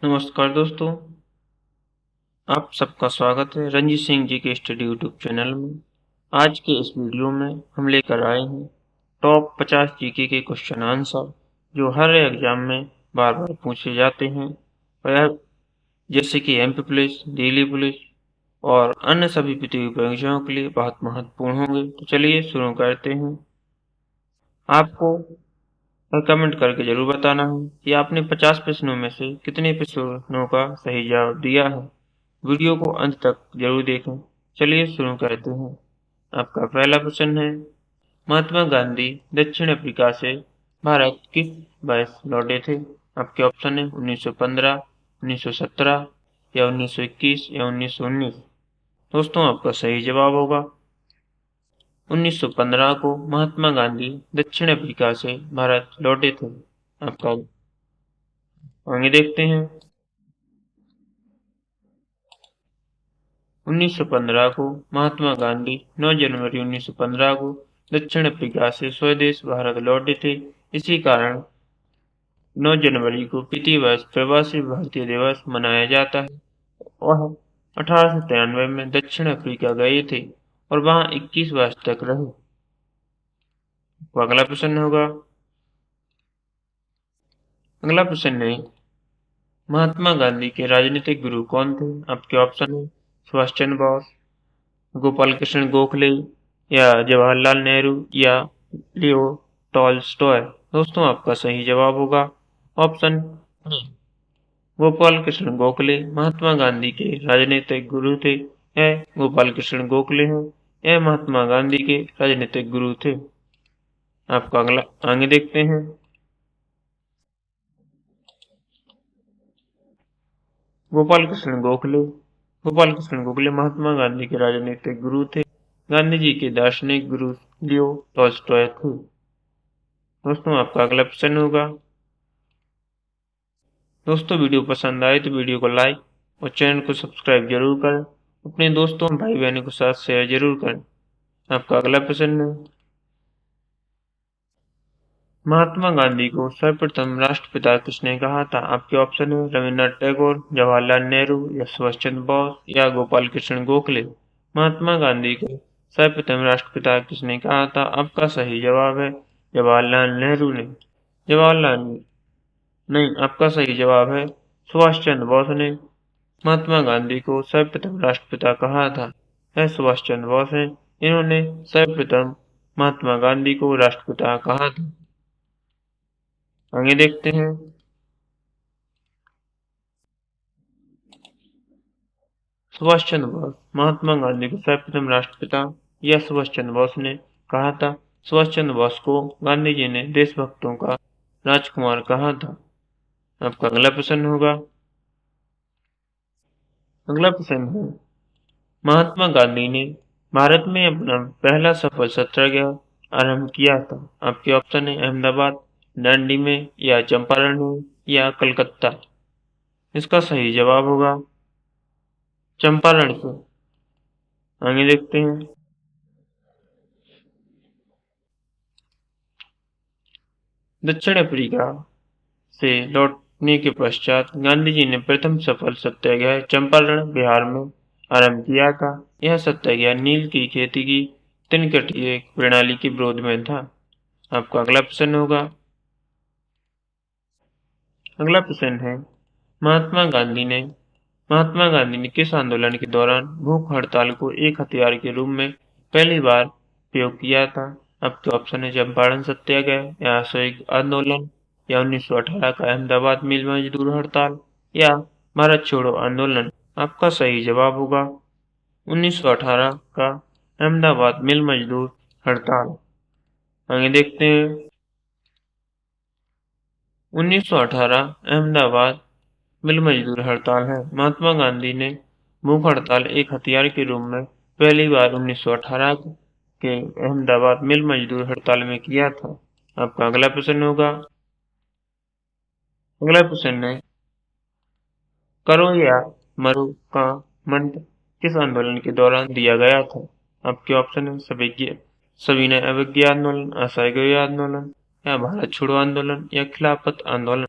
नमस्कार दोस्तों, आप सबका स्वागत है रंजीत सिंह जी के स्टडी यूट्यूब चैनल में। आज के इस वीडियो में हम लेकर आए हैं टॉप 50 जीके के क्वेश्चन आंसर जो हर एग्जाम में बार बार पूछे जाते हैं, और जैसे कि एमपी पुलिस, दिल्ली पुलिस और अन्य सभी प्रतियोगी परीक्षाओं के लिए बहुत महत्वपूर्ण होंगे। तो चलिए शुरू करते हैं। आपको कमेंट करके जरूर बताना है कि आपने 50 प्रश्नों में से कितने प्रश्नों का सही जवाब दिया है। वीडियो को अंत तक जरूर देखें। चलिए शुरू करते हैं। आपका पहला प्रश्न है, महात्मा गांधी दक्षिण अफ्रीका से भारत किस वर्ष लौटे थे? आपके ऑप्शन है 1915, 1917 या 1921 या 1919। दोस्तों, आपका सही जवाब होगा 1915 को महात्मा गांधी दक्षिण अफ्रीका से भारत लौटे थे। आपका आगे देखते हैं। 1915 को महात्मा गांधी 9 जनवरी 1915 को दक्षिण अफ्रीका से स्वदेश भारत लौटे थे। इसी कारण 9 जनवरी को प्रतिवर्ष प्रवासी भारतीय दिवस मनाया जाता है। वह 1893 में दक्षिण अफ्रीका गए थे और वहां 21 वर्ष तक रहे। अगला प्रश्न होगा। अगला प्रश्न है, महात्मा गांधी के राजनीतिक गुरु कौन थे? आपके ऑप्शन है सुभाष चंद्र बोस, गोपाल कृष्ण गोखले या जवाहरलाल नेहरू या लियो टॉलस्टॉय। दोस्तों, आपका सही जवाब होगा ऑप्शन गोपाल कृष्ण गोखले महात्मा गांधी के राजनीतिक गुरु थे। यह गोपाल कृष्ण गोखले हैं, यह महात्मा गांधी के राजनीतिक गुरु थे। आपका अगला आगे देखते हैं। गोपाल कृष्ण गोखले महात्मा गांधी के राजनीतिक गुरु थे। गांधी जी के दार्शनिक गुरु लियो टॉलस्टॉय थे। दोस्तों, आपका अगला प्रश्न होगा। दोस्तों, वीडियो पसंद आए तो वीडियो को लाइक और चैनल को सब्सक्राइब जरूर करें। अपने दोस्तों और भाई बहनों के साथ शेयर जरूर करें। आपका अगला प्रश्न है, महात्मा गांधी को सर्वप्रथम राष्ट्रपिता किसने कहा था? आपके ऑप्शन है रविन्द्रनाथ टैगोर, जवाहरलाल नेहरू या सुभाष चंद्र बोस या गोपाल कृष्ण गोखले। महात्मा गांधी को सर्वप्रथम राष्ट्रपिता किसने कहा था? आपका सही जवाब है जवाहरलाल नेहरू ने। जवाहरलाल नहीं, आपका सही जवाब है सुभाष चंद्र बोस ने महात्मा गांधी को सर्वप्रथम राष्ट्रपिता कहा था। यह सुभाष चंद्र बोस हैं, इन्होंने सर्वप्रथम महात्मा गांधी को राष्ट्रपिता कहा था। आगे देखते हैं। सुभाष चंद्र बोस महात्मा गांधी को सर्वप्रथम राष्ट्रपिता या सुभाष चंद्र बोस ने कहा था? सुभाष चंद्र बोस को गांधी जी ने देशभक्तों का राजकुमार कहा था। आपका अगला प्रश्न होगा। अगला प्रश्न है, महात्मा गांधी ने भारत में अपना पहला सफल सत्याग्रह आरंभ किया था। आपके ऑप्शन है अहमदाबाद, दांडी में या चंपारण में या कलकत्ता। इसका सही जवाब होगा चंपारण से। आगे देखते हैं। दक्षिण अफ्रीका से लौटने के पश्चात गांधी जी ने प्रथम सफल सत्याग्रह चंपारण बिहार में आरंभ किया था। यह सत्याग्रह नील की खेती की तनकटीय प्रणाली के विरोध में था। आपका अगला प्रश्न होगा। अगला प्रश्न है, महात्मा गांधी ने किस आंदोलन के दौरान भूख हड़ताल को एक हथियार के रूप में पहली बार प्रयोग किया था? आपके ऑप्शन है चंपारण सत्याग्रह या असहयोग आंदोलन या 1918 का अहमदाबाद मिल मजदूर हड़ताल या भारत छोड़ो आंदोलन। आपका सही जवाब होगा 1918 का अहमदाबाद मिल मजदूर हड़ताल। आगे देखते हैं। 1918 अहमदाबाद मिल मजदूर हड़ताल है। महात्मा गांधी ने भूख हड़ताल एक हथियार के रूप में पहली बार 1918 के अहमदाबाद मिल मजदूर हड़ताल में किया था। आपका अगला प्रश्न होगा। अगला प्रश्न है, करो या मरो का मंत्र किस आंदोलन के दौरान दिया गया था? आपके ऑप्शन है सविनय अवज्ञा आंदोलन, असहयोग आंदोलन या भारत छोड़ो आंदोलन या खिलाफत आंदोलन।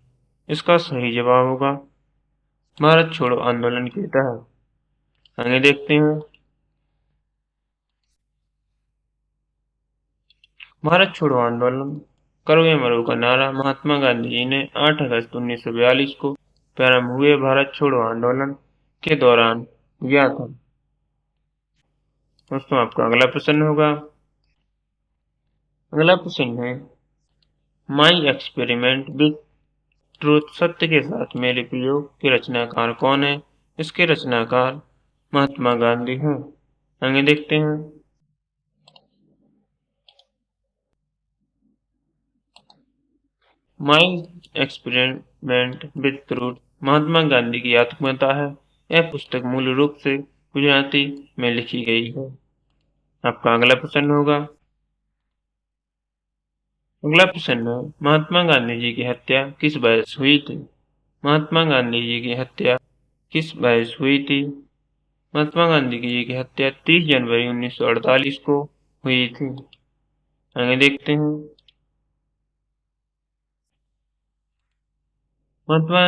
इसका सही जवाब होगा भारत छोड़ो आंदोलन के तहत। आगे देखते हैं। भारत छोड़ो आंदोलन करो या मरो का नारा महात्मा गांधी जी ने 8 अगस्त 1942 को प्रारंभ हुए भारत छोड़ो आंदोलन के दौरान किया था। दोस्तों, आपका अगला प्रश्न होगा। अगला प्रश्न है, माई एक्सपेरिमेंट विद ट्रूथ, सत्य के साथ मेरे प्रयोग के रचनाकार कौन है? इसके रचनाकार महात्मा गांधी हैं। आगे देखते हैं। My experiment with truth Mahatma Gandhi की आत्मकथा है। यह पुस्तक मूल रूप से गुजराती में लिखी गई है। आपका अगला प्रश्न होगा। अगला प्रश्न है, महात्मा गांधी जी की हत्या किस वजह से हुई थी? महात्मा गांधी जी की हत्या किस वजह से हुई थी? महात्मा गांधी जी की हत्या 30 जनवरी 1948 को हुई थी। आगे देखते हैं। महात्मा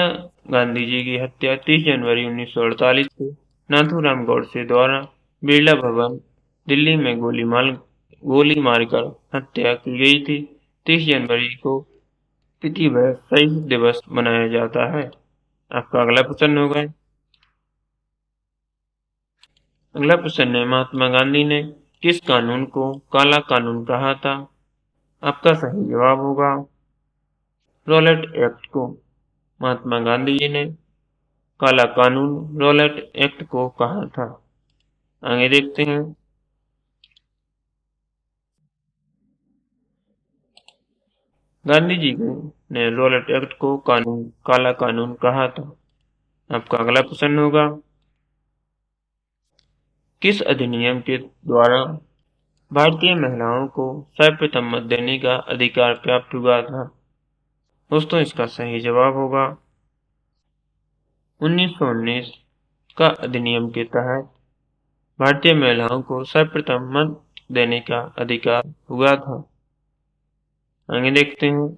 गांधी जी की हत्या 30 जनवरी 1948 को नाथूराम गोडसे द्वारा बिरला भवन, दिल्ली में गोली मारकर हत्या की गई थी। 30 जनवरी को प्रतिवर्ष शहीद दिवस मनाया जाता है। आपका अगला प्रश्न होगा। अगला प्रश्न है, महात्मा गांधी ने किस कानून को काला कानून कहा था? आपका सही जवाब होगा रॉलेट एक्ट को। महात्मा गांधी जी ने काला कानून रॉलेट एक्ट को कहा था। आगे देखते हैं। गांधी जी ने रॉलेट एक्ट को काला कानून कहा था। आपका अगला प्रश्न होगा। किस अधिनियम के द्वारा भारतीय महिलाओं को सर्वप्रथम मत देने का अधिकार प्राप्त हुआ था? दोस्तों, इसका सही जवाब होगा 1919 का अधिनियम के तहत भारतीय महिलाओं को सर्वप्रथम मत देने का अधिकार हुआ था। आगे देखते हैं।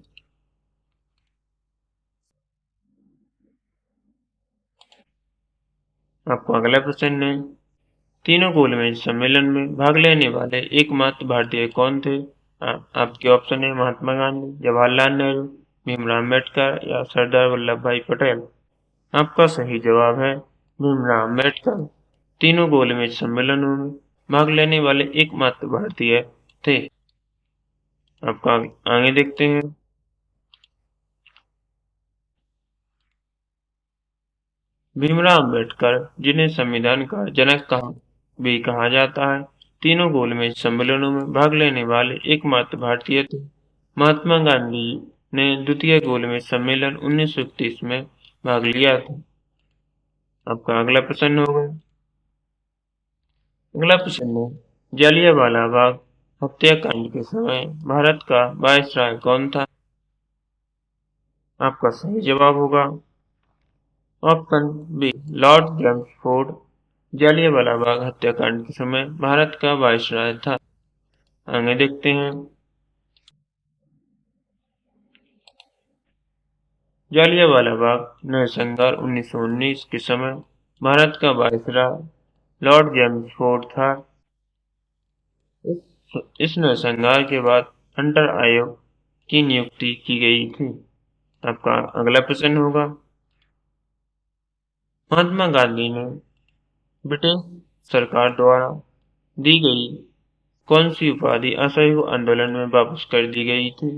आपको अगला प्रश्न है, तीनों गोलमेज सम्मेलन में भाग लेने वाले एकमात्र भारतीय कौन थे? आपके ऑप्शन है महात्मा गांधी, जवाहरलाल नेहरू, भीमराव अम्बेडकर या सरदार वल्लभ भाई पटेल। आपका सही जवाब है भीमराव अम्बेडकर। तीनों गोलमेज सम्मेलनों में भाग लेने वाले एकमात्र भारतीय थे। आपका आगे देखते हैं। भीमराव अम्बेडकर, जिन्हें संविधान का जनक भी कहा जाता है, तीनों गोलमेज सम्मेलनों में भाग लेने वाले एकमात्र भारतीय थे। महात्मा गांधी ने द्वितीय गोलमेज सम्मेलन 1931 में भाग लिया था। आपका अगला प्रश्न होगा। अगला प्रश्न है, जालियांवाला बाग हत्याकांड के समय भारत का वायसराय कौन था? आपका सही जवाब होगा option B Lord Chelmsford. Jallianwala Bagh हत्याकांड के समय भारत का वायसराय था। आगे देखते हैं। जालियांवाला बाग नरसंहार 1919 के समय भारत का वायसराय लॉर्ड चैम्सफोर्ड था। इस नरसंहार के बाद हंटर आयोग की नियुक्ति की गई थी। आपका अगला प्रश्न होगा। महात्मा गांधी ने ब्रिटिश सरकार द्वारा दी गई कौन सी उपाधि असहयोग आंदोलन में वापस कर दी गई थी?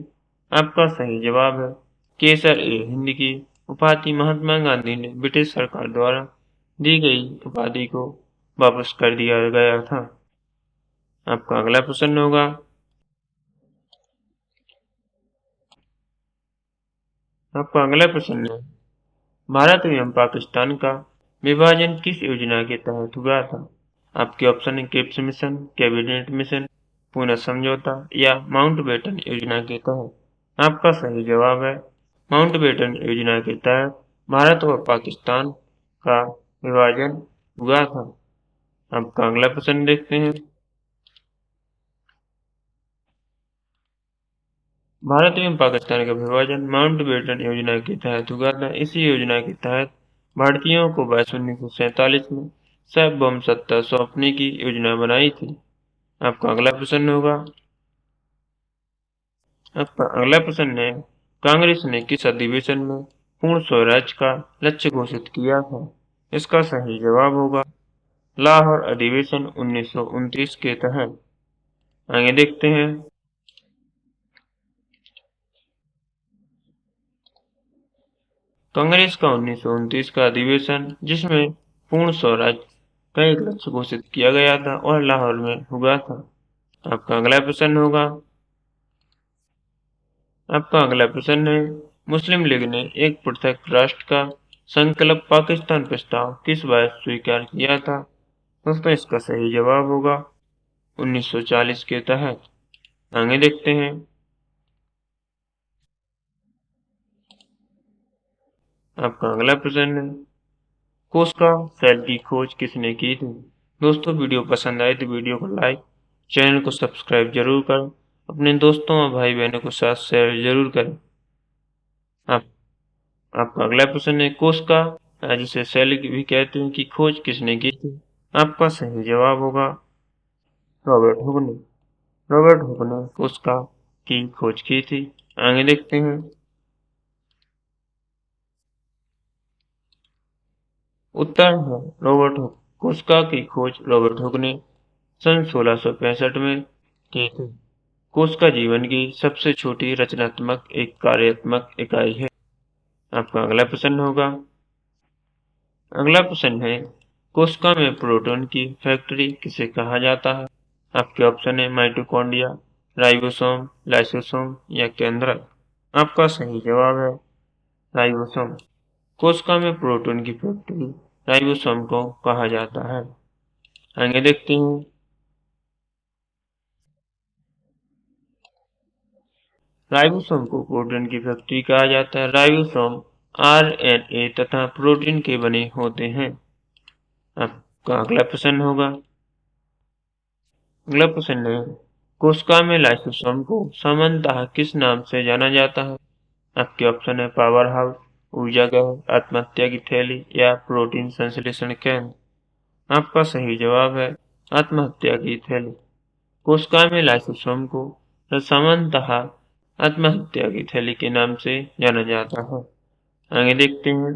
आपका सही जवाब है केसर ए हिंद की उपाधि महात्मा गांधी ने ब्रिटिश सरकार द्वारा दी गई उपाधि को वापस कर दिया गया था। आपका अगला प्रश्न होगा। आपका अगला प्रश्न है, भारत एवं पाकिस्तान का विभाजन किस योजना के तहत हुआ था? आपके ऑप्शन है क्रिप्स मिशन, कैबिनेट मिशन, पुनः समझौता या माउंटबेटन योजना के तहत। आपका सही जवाब है माउंटबेटन योजना के तहत भारत और पाकिस्तान का विभाजन हुआ था। आपका अगला प्रश्न देखते हैं। भारत एवं पाकिस्तान का विभाजन माउंटबेटन योजना के तहत हुआ था। इसी योजना के तहत भारतीयों को वर्ष 1947 में सार्वभौम सत्ता सौंपने की योजना बनाई थी। आपका अगला प्रश्न होगा, आपका अगला प्रश्न है, कांग्रेस ने किस अधिवेशन में पूर्ण स्वराज का लक्ष्य घोषित किया था? इसका सही जवाब होगा लाहौर अधिवेशन 1929 के तहत। आगे देखते हैं, कांग्रेस का 1929 का अधिवेशन जिसमें पूर्ण स्वराज का एक लक्ष्य घोषित किया गया था और लाहौर में हुआ था। आपका अगला प्रश्न होगा, आपका अगला प्रश्न है, मुस्लिम लीग ने एक पृथक राष्ट्र का संकल्प पाकिस्तान प्रस्ताव किस वर्ष स्वीकार किया था? दोस्तों इसका सही जवाब होगा 1940 के तहत। आगे देखते हैं, आपका अगला प्रश्न है, कोस्टा सेल की खोज किसने की थी? दोस्तों वीडियो पसंद आए तो वीडियो को लाइक, चैनल को सब्सक्राइब जरूर करें, अपने दोस्तों और भाई बहनों के साथ शेयर जरूर करें। आप आपका अगला प्रश्न है, कोस्टा जिसे सेल भी कहते हैं की खोज किसने की थी? आपका सही जवाब होगा रॉबर्ट हुक ने। रॉबर्ट हुक ने कोस्टा की खोज की थी। आगे देखते हैं, उत्तर है रॉबर्ट हुक। कोस्टा की खोज रॉबर्ट हुक ने सन 1665 में की थी। कोस्टा जीवन की सबसे छोटी रचनात्मक एक कार्यात्मक इकाई है। आपका अगला प्रश्न होगा, अगला प्रश्न है, कोशिका में प्रोटॉन की फैक्ट्री किसे कहा जाता है? आपके ऑप्शन है माइटोकॉन्ड्रिया, राइबोसोम, लाइसोसोम या केंद्रक। आपका सही जवाब है राइबोसोम। कोशिका में प्रोटॉन की फैक्ट्री राइबोसोम को कहा जाता है। आगे देखते हैं, राइबोसोम को प्रोटीन की फैक्ट्री कहा जाता है। राइबोसोम आरएनए तथा प्रोटीन के बने होते हैं। आपका अगला प्रश्न होगा, अगला प्रश्न है, कोशिका में लाइसोसोम को सामान्यतः किस नाम से जाना जाता है? आपके ऑप्शन है पावर हाउस, ऊर्जा घर, आत्महत्या की थैली या प्रोटीन संश्लेषण केंद्र। आपका सही जवाब है आत्महत्या की थैली। कोशिका में लाइसोसोम को सामान्यतः आत्महत्या की थैली के नाम से जाना जाता है। आगे देखते हैं,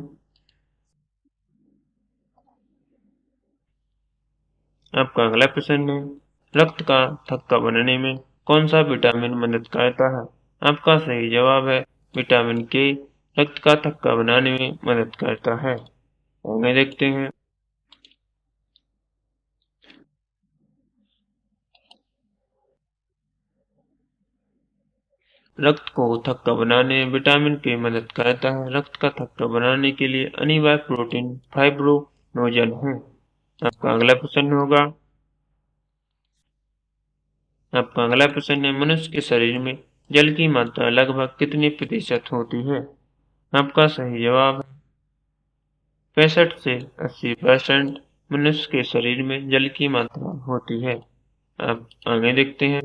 आपका अगला प्रश्न है, रक्त का थक्का बनाने में कौन सा विटामिन मदद करता है? आपका सही जवाब है विटामिन के रक्त का थक्का बनाने में मदद करता है। आगे देखते हैं, रक्त को थक्का बनाने में विटामिन के मदद करता है। रक्त का थक्का बनाने के लिए अनिवार्य प्रोटीन फाइब्रोनोजन है। आपका अगला प्रश्न होगा, आपका अगला प्रश्न है, मनुष्य के शरीर में जल की मात्रा लगभग कितने प्रतिशत होती है? आपका सही जवाब है 65 से 80% मनुष्य के शरीर में जल की मात्रा होती है। आप आगे देखते हैं,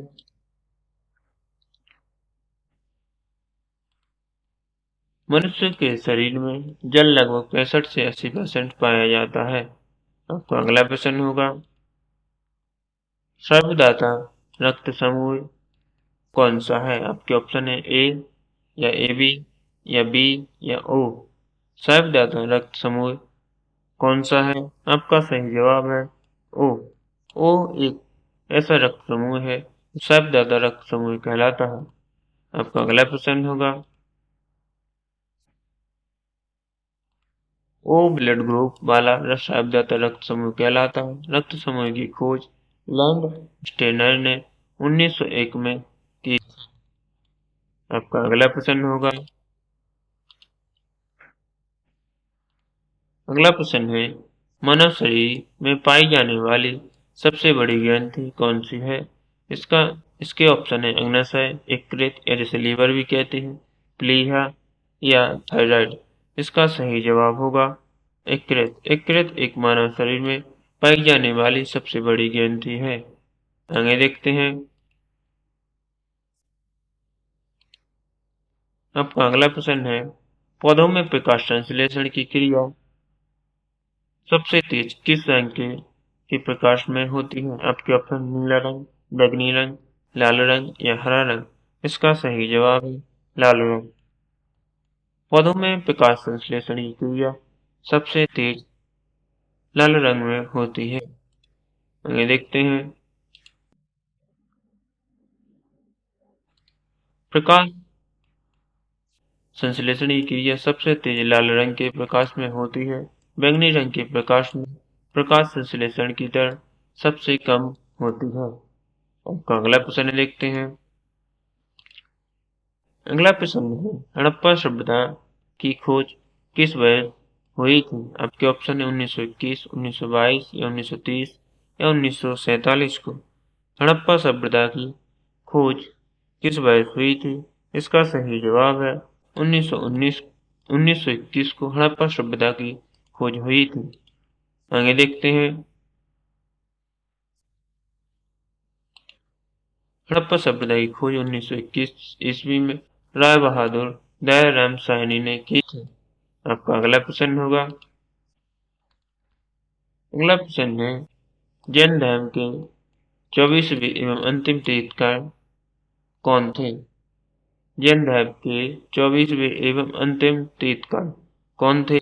मनुष्य के शरीर में जल लगभग 65 से 80% पाया जाता है। आपका अगला प्रश्न होगा, सर्वदाता रक्त समूह कौन सा है? आपके ऑप्शन है ए या ए बी या बी या ओ। सर्वदाता रक्त समूह कौन सा है? आपका सही जवाब है ओ। ओ एक ऐसा रक्त समूह है जो सर्वदाता रक्त समूह कहलाता है। आपका अगला प्रश्न होगा, ओ ब्लड ग्रुप वाला सर्वदाता रक्त समूह कहलाता है। रक्त समूह की खोज लैंड स्टेनर ने 1901 में की। आपका अगला प्रश्न होगा, अगला प्रश्न है, मानव शरीर में पाई जाने वाली सबसे बड़ी ग्रंथि कौन सी है? इसका इसके ऑप्शन है अग्नाशय, यकृत या जिसे लीवर भी कहते हैं, प्लीहा या थायराइड। इसका सही जवाब होगा यकृत। यकृत एक मानव शरीर में पाई जाने वाली सबसे बड़ी ग्रंथि है। आगे देखते हैं, आपका अगला प्रश्न है, पौधों में प्रकाश संश्लेषण की क्रिया सबसे तेज किस रंग के प्रकाश में होती है? आपके ऑप्शन नीला रंग, बैंगनी रंग, लाल रंग या हरा रंग। इसका सही जवाब है लाल रंग। पौधों में प्रकाश संश्लेषण की क्रिया सबसे तेज लाल रंग में होती है। आगे देखते हैं। प्रकाश संश्लेषण की क्रिया सबसे तेज लाल रंग के प्रकाश में होती है। बैंगनी रंग के प्रकाश में प्रकाश संश्लेषण की दर सबसे कम होती है। अब अगला प्रश्न देखते हैं। अगला प्रश्न है, हड़प्पा सभ्यता की खोज किस वर्ष हुई थी? आपके ऑप्शन है 1921, 1922 या 1930 या 1947 को। हड़प्पा सभ्यता की खोज किस वर्ष हुई थी? इसका सही जवाब है 1919 1921 को हड़प्पा सभ्यता की खोज हुई थी। आगे देखते हैं। हड़प्पा सभ्यता की खोज 1921 ईस्वी में राय बहादुर दयाराम साहनी ने की थी। आपका अगला प्रश्न होगा। अगला प्रश्न है, जैन धर्म के 24वें एवं अंतिम तीर्थंकर कौन थे? जैन धर्म के 24वें एवं अंतिम तीर्थंकर कौन थे?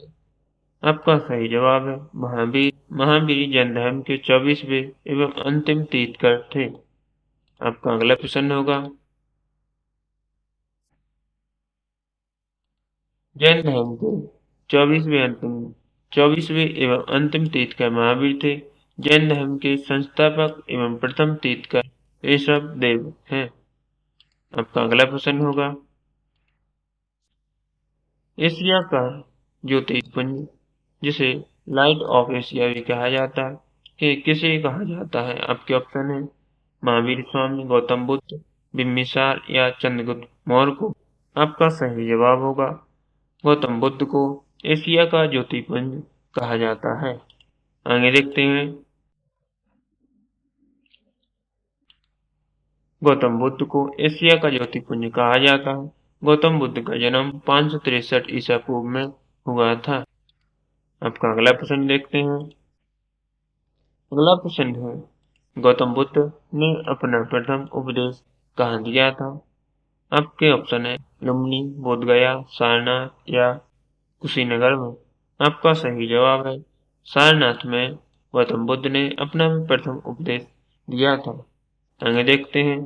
आपका सही जवाब है महावीर। महावीर जैन धर्म के 24वें एवं अंतिम तीर्थंकर थे। आपका अगला प्रश्न होगा। जैन धर्म के 24वें एवं अंतिम तीर्थंकर महावीर थे। जैन धर्म के संस्थापक एवं प्रथम तीर्थंकर ऋषभ देव हैं। आपका अगला प्रश्न होगा। एशिया का ज्योतिर्पुंज जिसे लाइट ऑफ एशिया भी कहा जाता है कि किसे कहा जाता है? आपके ऑप्शन है महावीर स्वामी, गौतम बुद्ध, बिम्बिसार या चंद्रगुप्त मौर्य को। आपका सही जवाब होगा गौतम बुद्ध को एशिया का ज्योतिर्पुंज कहा जाता है। आगे देखते हैं। गौतम बुद्ध को एशिया का ज्योतिर्पुंज कहा जाता है। गौतम बुद्ध का जन्म 563 ईसा पूर्व में हुआ था। आपका अगला प्रश्न देखते हैं। अगला प्रश्न है, गौतम बुद्ध ने अपना प्रथम उपदेश कहाँ दिया था? आपके ऑप्शन है लुम्बिनी, बोधगया, सारनाथ या कुशीनगर में। आपका सही जवाब है सारनाथ में गौतम बुद्ध ने अपना प्रथम उपदेश दिया था। आगे देखते हैं।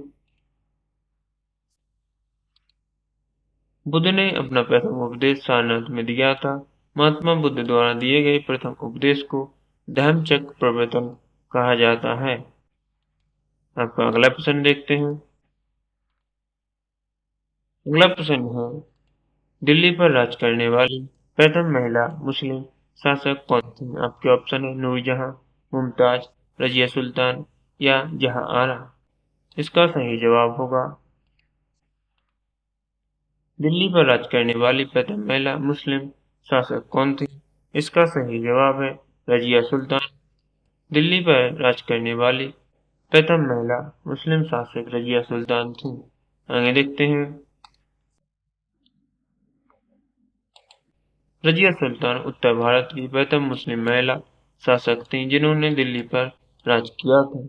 बुद्ध ने अपना प्रथम उपदेश सारनाथ में दिया था। महात्मा बुद्ध द्वारा दिए गए प्रथम उपदेश को धम्मचक्र प्रवर्तन कहा जाता है। आपका अगला प्रश्न देखते हैं। अगला प्रश्न है, दिल्ली पर राज करने वाली प्रथम महिला मुस्लिम शासक कौन थी? आपके ऑप्शन है नूरजहां, मुमताज, रजिया सुल्तान या जहांआरा। इसका सही जवाब होगा दिल्ली पर राज करने वाली प्रथम महिला मुस्लिम शासक कौन थी? इसका सही जवाब है रजिया सुल्तान। दिल्ली पर राज करने वाली प्रथम महिला मुस्लिम शासक रजिया सुल्तान थी। आगे देखते हैं। रजिया सुल्तान उत्तर भारत की प्रथम मुस्लिम महिला शासक थीं जिन्होंने दिल्ली पर राज किया था।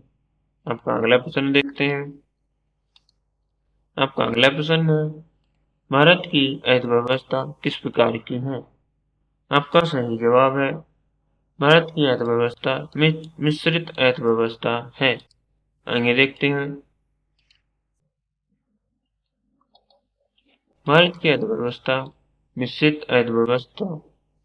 आपका अगला प्रश्न देखते हैं। आपका अगला प्रश्न है, भारत की अर्थव्यवस्था किस प्रकार की है? आपका सही जवाब है भारत की अर्थव्यवस्था मिश्रित अर्थव्यवस्था है। आगे देखते हैं। भारत की अर्थव्यवस्था मिश्रित अर्थव्यवस्था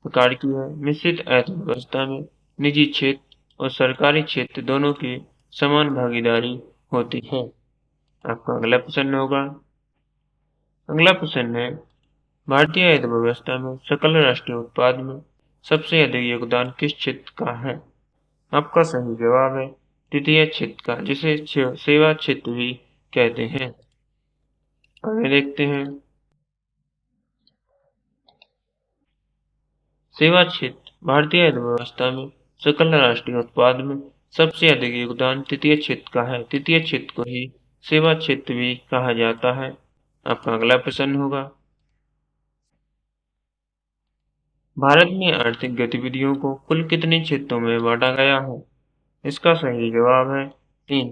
प्रकार की है। मिश्रित अर्थव्यवस्था में निजी क्षेत्र और सरकारी क्षेत्र दोनों की समान भागीदारी होती है। आपका अगला प्रश्न होगा। अगला प्रश्न है, भारतीय अर्थव्यवस्था में सकल राष्ट्रीय उत्पाद में सबसे अधिक योगदान किस क्षेत्र का है? आपका सही जवाब है तृतीय क्षेत्र का, जिसे सेवा क्षेत्र भी कहते हैं। आगे देखते हैं। सेवा क्षेत्र भारतीय अर्थव्यवस्था में सकल राष्ट्रीय उत्पाद में सबसे अधिक योगदान तृतीय क्षेत्र का है। तृतीय क्षेत्र को ही सेवा क्षेत्र भी कहा जाता है। आपका अगला प्रश्न होगा। भारत में आर्थिक गतिविधियों को कुल कितने क्षेत्रों में बांटा गया है? इसका सही जवाब है 3।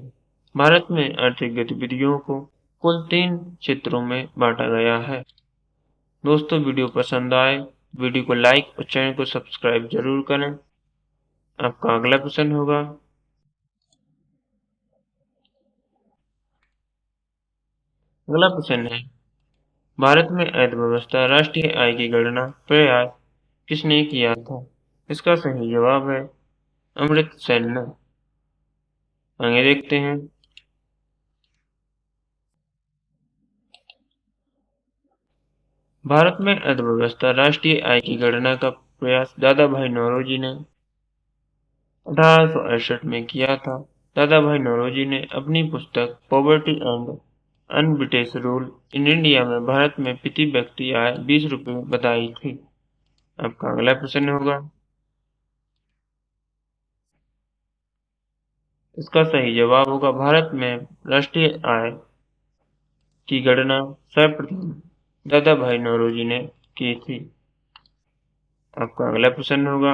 भारत में आर्थिक गतिविधियों को कुल 3 क्षेत्रों में बांटा गया है। दोस्तों, वीडियो पसंद आए वीडियो को लाइक और चैनल को सब्सक्राइब जरूर करें। आपका अगला प्रश्न होगा, अगला प्रश्न है, भारत में अर्थव्यवस्था राष्ट्रीय आय की गणना प्रयास किसने किया था? इसका सही जवाब है अमर्त्य सेन ने। आगे देखते हैं, भारत में अर्थव्यवस्था राष्ट्रीय आय की गणना का प्रयास दादा भाई नौरोजी ने 1868 में किया था। दादा भाई नौरोजी ने अपनी पुस्तक poverty and un-British rule in India में भारत में प्रति व्यक्ति आय 20 रुपये बताई थी। आपका अगला प्रश्न होगा, इसका सही जवाब होगा भारत में राष्ट्रीय आय की गणना सर्वप्रथम दादा भाई नौरोजी ने की थी। आपका अगला प्रश्न होगा,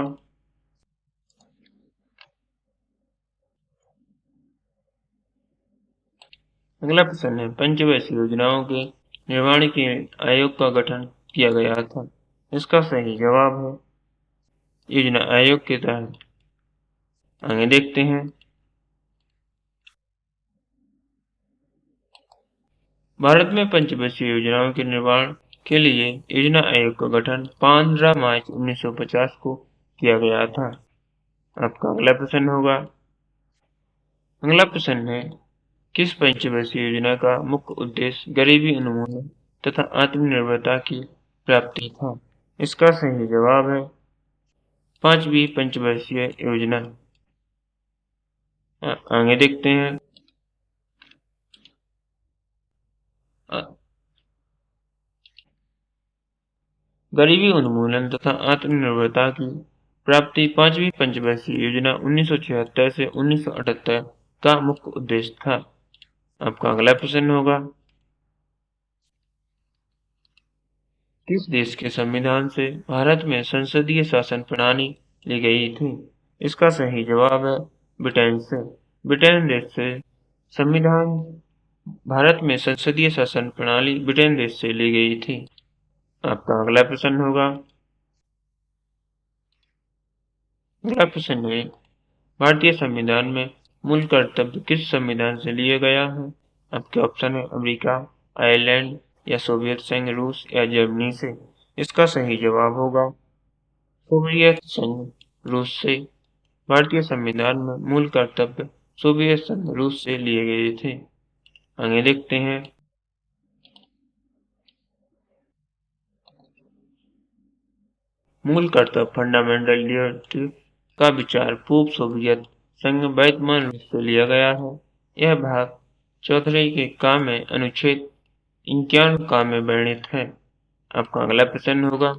अगला प्रश्न है, पंचवर्षीय योजनाओं के निर्माण के आयोग का गठन किया गया था। इसका सही जवाब है योजना आयोग के तहत। आगे देखते हैं, भारत में पंचवर्षीय योजनाओं के निर्माण के लिए योजना आयोग का गठन 15 मार्च 1950 को किया गया था। आपका अगला प्रश्न होगा, अगला प्रश्न है, किस पंचवर्षीय योजना का मुख्य उद्देश्य गरीबी उन्मूलन तथा आत्मनिर्भरता की प्राप्ति था? इसका सही जवाब है 5वीं पंचवर्षीय योजना। आगे देखते हैं, गरीबी उन्मूलन तथा आत्मनिर्भरता की प्राप्ति 5वीं पंचवर्षीय योजना 1976 से 1978 का मुख्य उद्देश्य था। आपका अगला प्रश्न होगा, किस देश के संविधान से भारत में संसदीय शासन प्रणाली ली गई थी? इसका सही जवाब है ब्रिटेन से। ब्रिटेन देश से संविधान भारत में संसदीय शासन प्रणाली ब्रिटेन देश से ली गई थी। आपका अगला प्रश्न होगा, अगला प्रश्न है, भारतीय संविधान में मूल कर्तव्य किस संविधान से लिया गया है? आपके ऑप्शन है अमेरिका, आयरलैंड या सोवियत संघ, रूस या जर्मनी से। इसका सही जवाब होगा सोवियत संघ रूस से। भारतीय संविधान में मूल कर्तव्य सोवियत संघ रूस से लिए गए थे। आगे देखते हैं, मूल कर्तव्य फंडामेंटल लिबर्टी का विचार पूर्व सोवियत संघ वर्तमान रूस से लिया गया है। यह भाग 4 के काम में अनुच्छेद 51 काम में वर्णित है। आपका अगला प्रश्न होगा,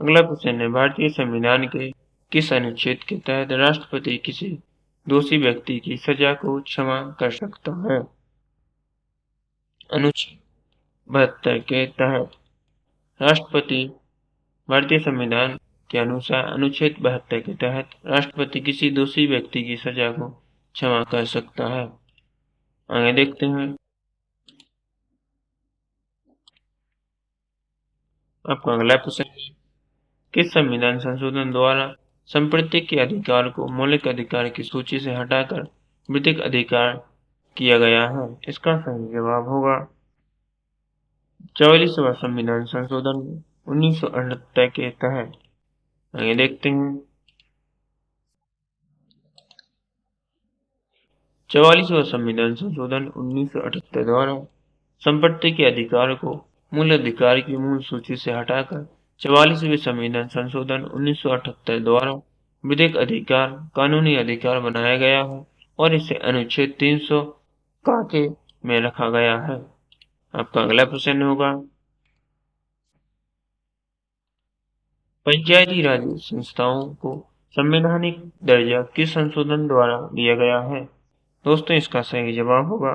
अगला प्रश्न है, भारतीय संविधान के किस अनुच्छेद के तहत राष्ट्रपति किसी दोषी व्यक्ति की सजा को क्षमा कर सकता है? अनुच्छेद 72 के तहत राष्ट्रपति, भारतीय संविधान के अनुसार अनुच्छेद 72 के तहत राष्ट्रपति किसी दोषी व्यक्ति की सजा को क्षमा कर सकता है। आगे देखते हैं, आपका अगला प्रश्न है, किस संविधान संशोधन द्वारा संप्रति के अधिकार को मौलिक अधिकार की सूची से हटाकर विधिक अधिकार किया गया है? इसका सही जवाब होगा 44वां संविधान संशोधन 1978 के तहत। आगे देखते हैं, 44वां संविधान संशोधन 1978 द्वारा संपत्ति के अधिकार को मूल अधिकार की मूल सूची से हटाकर 44वें संविधान संशोधन 1978 द्वारा विधिक अधिकार कानूनी अधिकार बनाया गया है और इसे अनुच्छेद 300 काके में रखा गया है। आपका अगला प्रश्न होगा, पंचायती राज संस्थाओं को संवैधानिक दर्जा किस संशोधन द्वारा दिया गया है? दोस्तों, इसका सही जवाब होगा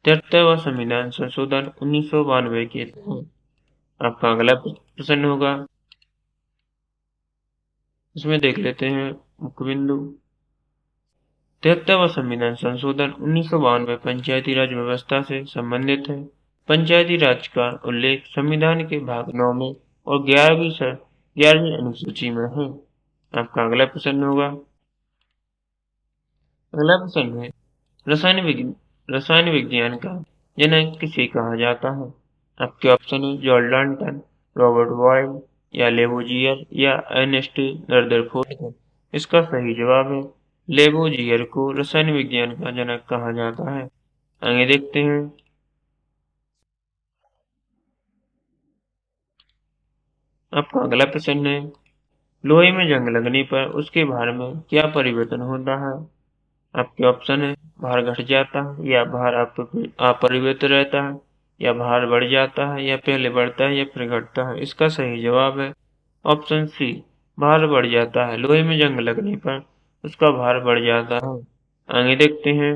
73वां संविधान संशोधन 1992 के तहत। आपका अगला प्रश्न होगा, इसमें देख लेते हैं मुख्य बिंदु। 73वां संविधान संशोधन 1992 पंचायती राज व्यवस्था से संबंधित है। पंचायती राज का उल्लेख संविधान के भाग 9 में और 11वीं अनुसूची में है। आपका अगला प्रश्न होगा, अगला प्रश्न है, रसायन विज्ञान का जनक किसे कहा जाता है? आपके ऑप्शन है जॉर्ज डाल्टन, रॉबर्ट बॉयल या लेबोजियर या अर्नेस्ट रदरफोर्ड। इसका सही जवाब है लेबोजियर को रसायन विज्ञान का जनक कहा जाता है। आगे देखते हैं। आपका अगला प्रश्न है, लोहे में जंग लगने पर उसके भार में क्या परिवर्तन होता है? आपके ऑप्शन है भार घट जाता है या भार अपरिवर्तित रहता है या भार बढ़ जाता है या पहले बढ़ता है या फिर घटता है। इसका सही जवाब है ऑप्शन सी, भार बढ़ जाता है। लोहे में जंग लगने पर उसका भार बढ़ जाता है। आगे देखते हैं।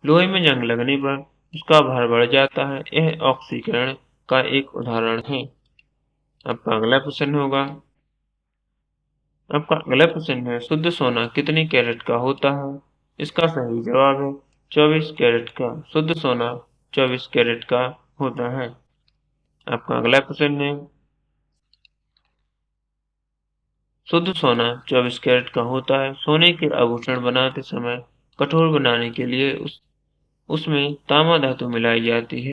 लोहे में जंग लगने पर उसका भार बढ़ जाता है, यह ऑक्सीकरण का एक उदाहरण है। आपका अगला प्रश्न होगा, आपका अगला प्रश्न है, शुद्ध सोना कितने कैरेट का होता है? इसका सही जवाब है 24 कैरेट का। शुद्ध सोना 24 कैरेट का होता है। आपका अगला प्रश्न है, शुद्ध सोना 24 कैरेट का होता है। सोने के आभूषण बनाते समय कठोर बनाने के लिए उसमें तांबा धातु मिलाई जाती है।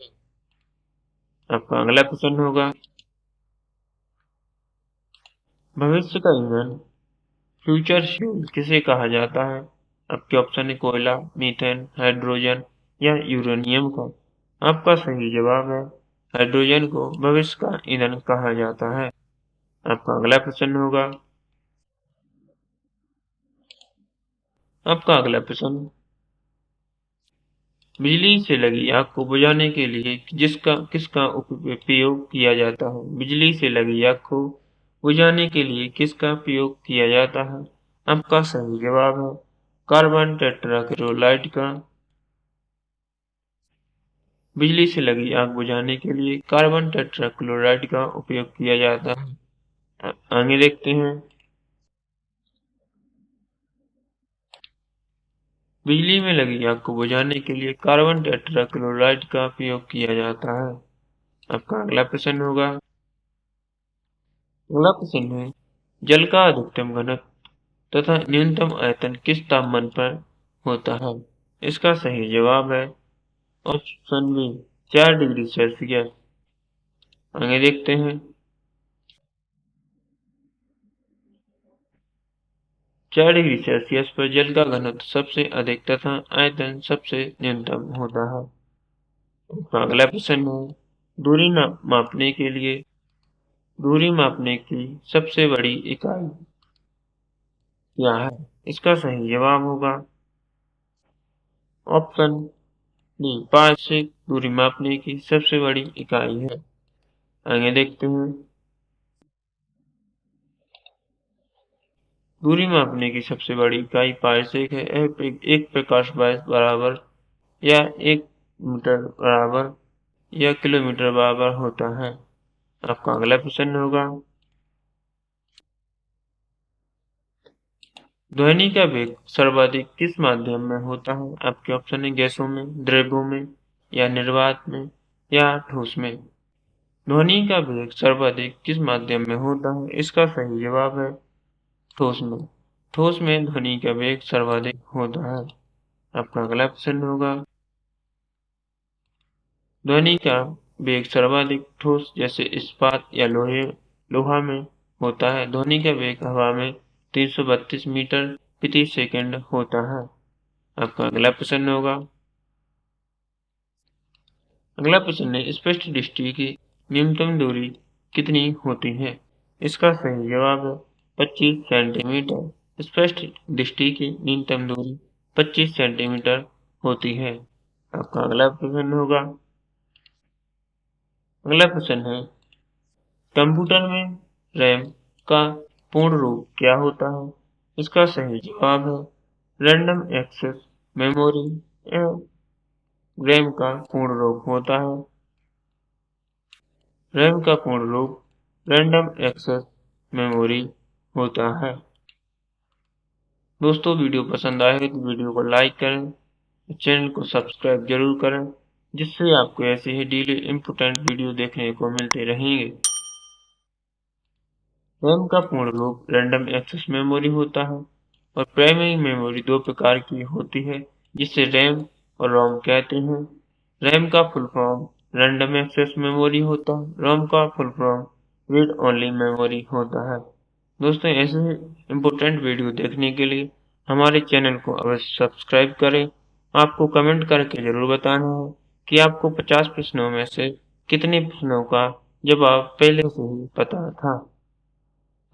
आपका अगला प्रश्न होगा, भविष्य का ईंधन फ्यूचर फ्यूल किसे कहा जाता है? आपके ऑप्शन है कोयला, मीथेन, हाइड्रोजन या यूरेनियम का। आपका सही जवाब है हाइड्रोजन को भविष्य का ईंधन कहा जाता है। आपका अगला प्रश्न होगा, आपका अगला प्रश्न, बिजली से लगी आग को बुझाने के लिए किसका उपयोग किया जाता है? बिजली से लगी आग को बुझाने के लिए किसका प्रयोग किया जाता है? आपका सही जवाब है कार्बन टेट्राक्लोराइड का। बिजली से लगी आग बुझाने के लिए कार्बन टेट्राक्लोराइड का उपयोग किया जाता है। आगे देखते हैं। बिजली में लगी आग को बुझाने के लिए कार्बन टेट्राक्लोराइड का प्रयोग किया जाता है। आपका अगला प्रश्न होगा, अगला प्रश्न है, जल का अधिकतम घनत्व तथा न्यूनतम आयतन किस तापमान पर होता है? इसका सही जवाब है ऑप्शन बी, 4 डिग्री सेल्सियस। आगे देखते हैं। 4 डिग्री सेल्सियस पर जल का घनत्व सबसे अधिक तथा आयतन सबसे न्यूनतम होता है। अगला प्रश्न है, दूरी मापने के लिए दूरी मापने की सबसे बड़ी इकाई क्या है? इसका सही जवाब होगा ऑप्शन डी, पारसिक दूरी मापने की सबसे बड़ी इकाई है। आगे देखते हैं। दूरी मापने की सबसे बड़ी इकाई पारसेक है। एक प्रकाश वर्ष बराबर या 1 मीटर बराबर या किलोमीटर बराबर होता है। आपका अगला प्रश्न होगा, ध्वनि का वेग सर्वाधिक किस माध्यम में होता है? आपके ऑप्शन है गैसों में, द्रव्यों में या निर्वात में या ठोस में। ध्वनि का वेग सर्वाधिक किस माध्यम में होता है? इसका सही जवाब है ठोस में। ठोस में ध्वनि का वेग सर्वाधिक होता है। आपका अगला प्रश्न होगा, ध्वनि का वेग सर्वाधिक ठोस जैसे इस्पात या लोहा में होता है। ध्वनि का वेग हवा में 332 मीटर प्रति सेकंड होता है। आपका अगला प्रश्न होगा, अगला प्रश्न है, स्पष्ट दृष्टि की न्यूनतम दूरी कितनी होती है? इसका सही जवाब है 25 सेंटीमीटर। स्पष्ट दृष्टि की न्यूनतम दूरी 25 सेंटीमीटर होती है। आपका अगला प्रश्न होगा, अगला प्रश्न है, कंप्यूटर में रैम का पूर्ण रूप क्या होता है? इसका सही जवाब है रैंडम एक्सेस मेमोरी। रैम का पूर्ण रूप होता है। रैम का पूर्ण रूप रैंडम एक्सेस मेमोरी होता है। दोस्तों, वीडियो पसंद आए तो वीडियो को लाइक करें, चैनल को सब्सक्राइब जरूर करें, जिससे आपको ऐसे ही डेली इम्पोर्टेंट वीडियो देखने को मिलते रहेंगे। रैम का पूर्ण रूप रैंडम एक्सेस मेमोरी होता है और प्राइमरी मेमोरी दो प्रकार की होती है, जिसे रैम और रोम कहते हैं। रैम का full form random access memory होता है। रोम का full form read only memory होता है। दोस्तों, ऐसे ही इम्पोर्टेंट वीडियो देखने के लिए हमारे चैनल को अवश्य सब्सक्राइब करें। आपको कमेंट करके जरूर बताना है कि आपको 50 प्रश्नों में से कितने प्रश्नों का जवाब पहले से ही पता था।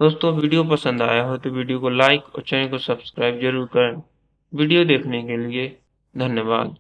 दोस्तों, वीडियो पसंद आया हो तो वीडियो को लाइक और चैनल को सब्सक्राइब जरूर करें। वीडियो देखने के लिए धन्यवाद।